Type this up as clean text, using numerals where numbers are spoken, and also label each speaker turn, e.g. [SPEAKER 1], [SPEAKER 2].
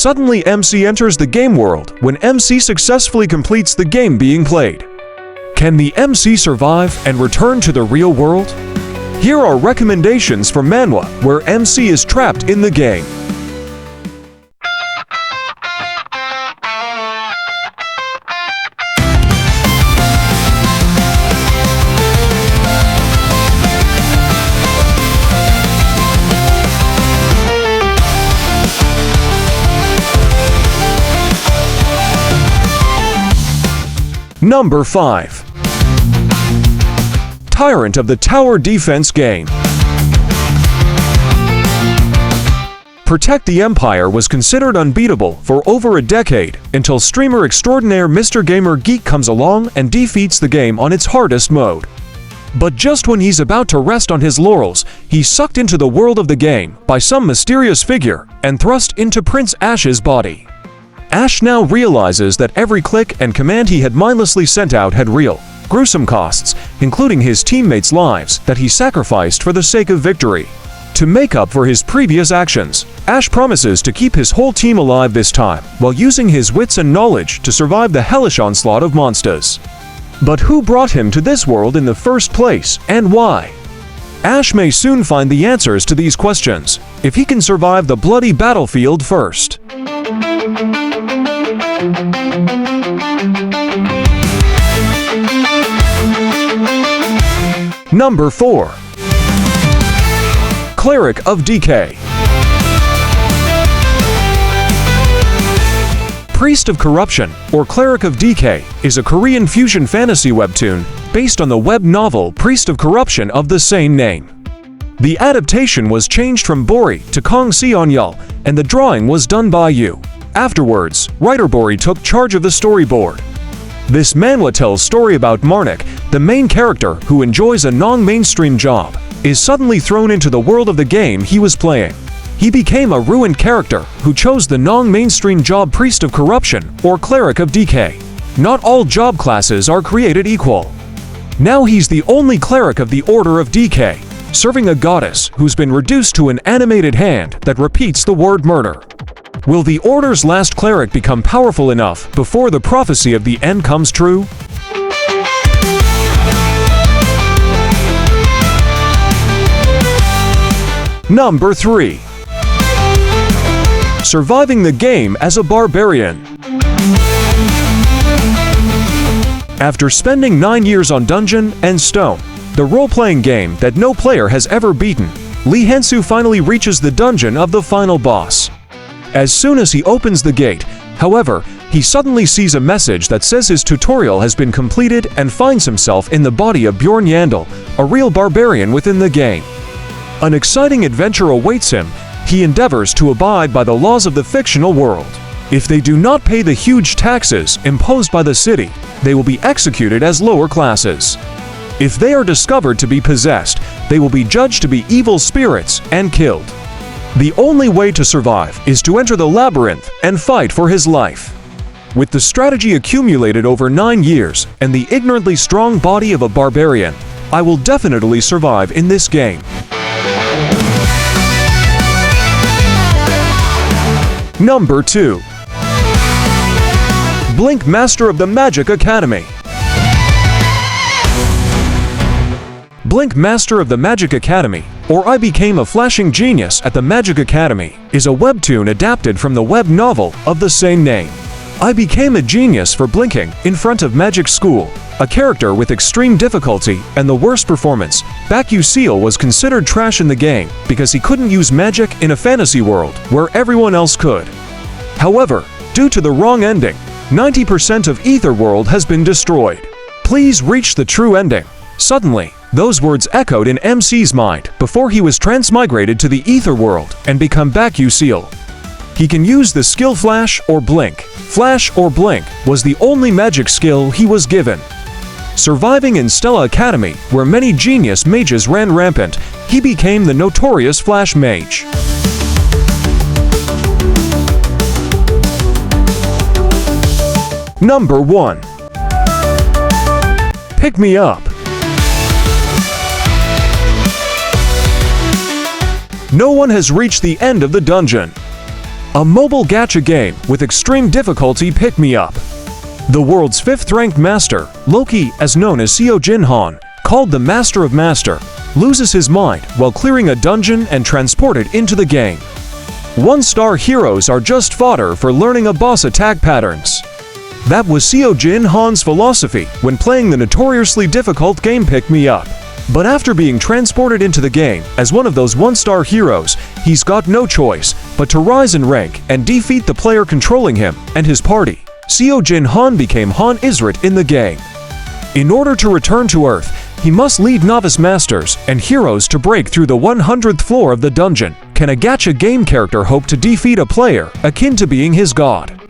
[SPEAKER 1] Suddenly MC enters the game world when MC successfully completes the game being played. Can the MC survive and return to the real world? Here are recommendations for Manhwa where MC is trapped in the game. Number 5. Tyrant of the Tower Defense Game. Protect the Empire was considered unbeatable for over a decade until streamer extraordinaire Mr. Gamer Geek comes along and defeats the game on its hardest mode. But just when he's about to rest on his laurels, he's sucked into the world of the game by some mysterious figure and thrust into Prince Ash's body. Ash now realizes that every click and command he had mindlessly sent out had real, gruesome costs, including his teammates' lives that he sacrificed for the sake of victory. To make up for his previous actions, Ash promises to keep his whole team alive this time while using his wits and knowledge to survive the hellish onslaught of monsters. But who brought him to this world in the first place and why? Ash may soon find the answers to these questions if he can survive the bloody battlefield first. Number 4. Cleric of Decay. Priest of Corruption, or Cleric of Decay, is a Korean fusion fantasy webtoon based on the web novel Priest of Corruption of the same name. The adaptation was changed from Bori to Kong Seonyeol, and the drawing was done by Ieyū. Afterwards, writer Bori took charge of the storyboard. This manhwa tells story about Marnik, the main character who enjoys a non-mainstream job, is suddenly thrown into the world of the game he was playing. He became a ruined character who chose the non-mainstream job Priest of Corruption or Cleric of Decay. Not all job classes are created equal. Now he's the only cleric of the Order of Decay, serving a goddess who's been reduced to an animated hand that repeats the word murder. Will the Order's last cleric become powerful enough before the prophecy of the end comes true? Number 3. Surviving the game as a barbarian. After spending 9 years on Dungeon and Stone, the role-playing game that no player has ever beaten, Lee Hansu finally reaches the dungeon of the final boss. As soon as he opens the gate, however, he suddenly sees a message that says his tutorial has been completed and finds himself in the body of Bjorn Yandel, a real barbarian within the game. An exciting adventure awaits him. He endeavors to abide by the laws of the fictional world. If they do not pay the huge taxes imposed by the city, they will be executed as lower classes. If they are discovered to be possessed, they will be judged to be evil spirits and killed. The only way to survive is to enter the labyrinth and fight for his life. With the strategy accumulated over 9 years and the ignorantly strong body of a barbarian, I will definitely survive in this game. Number 2. Blink Master of the Magic Academy. Blink Master of the Magic Academy, or I Became a Flashing Genius at the Magic Academy, is a webtoon adapted from the web novel of the same name. I became a genius for blinking in front of Magic School. A character with extreme difficulty and the worst performance, Bakyu was considered trash in the game because he couldn't use magic in a fantasy world where everyone else could. However, due to the wrong ending, 90% of Ether World has been destroyed. Please reach the true ending. Suddenly, those words echoed in MC's mind before he was transmigrated to the Ether World and become Bakyu. He can use the skill Flash or Blink. Flash or Blink was the only magic skill he was given. Surviving in Stella Academy, where many genius mages ran rampant, he became the notorious Flash Mage. Number 1. Pick Me Up. No one has reached the end of the dungeon. a mobile gacha game with extreme difficulty pick-me-up. The world's 5th-ranked master, Loki, as known as Seo Jin-han, called the Master of Master, loses his mind while clearing a dungeon and transported into the game. 1-star heroes are just fodder for learning a boss attack patterns. That was Seo Jin-han's philosophy when playing the notoriously difficult game Pick Me Up. But after being transported into the game as one of those 1-star heroes, he's got no choice but to rise in rank and defeat the player controlling him and his party. Seo Jin-han became Han Isrit in the game. In order to return to Earth, he must lead novice masters and heroes to break through the 100th floor of the dungeon. Can a gacha game character hope to defeat a player akin to being his god?